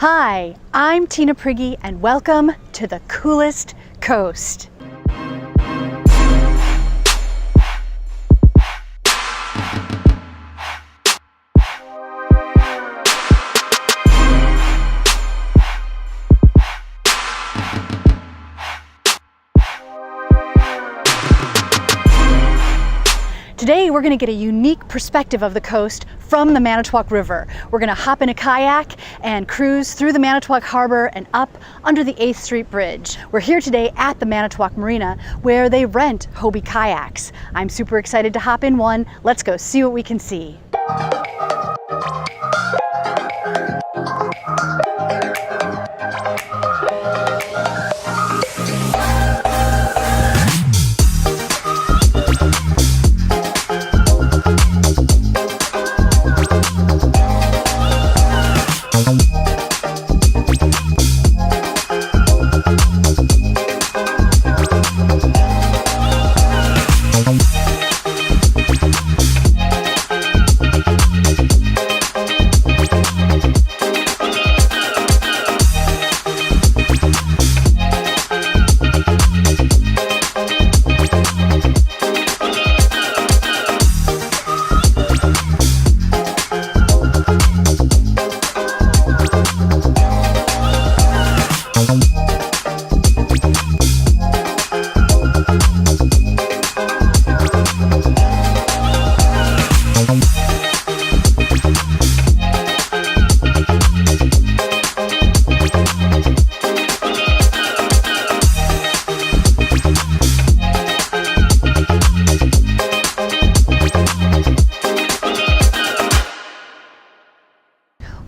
Hi, I'm Tina Prigge and welcome to the coolest coast. Today we're going to get a unique perspective of the coast from the Manitowoc River. We're going to hop in a kayak and cruise through the Manitowoc Harbor and up under the 8th Street Bridge. We're here today at the Manitowoc Marina where they rent Hobie kayaks. I'm super excited to hop in one. Let's go see what we can see.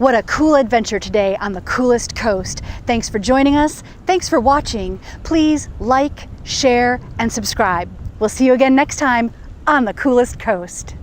What a cool adventure today on the coolest coast. Thanks for joining us. Thanks for watching. Please like, share, and subscribe. We'll see you again next time on the coolest coast.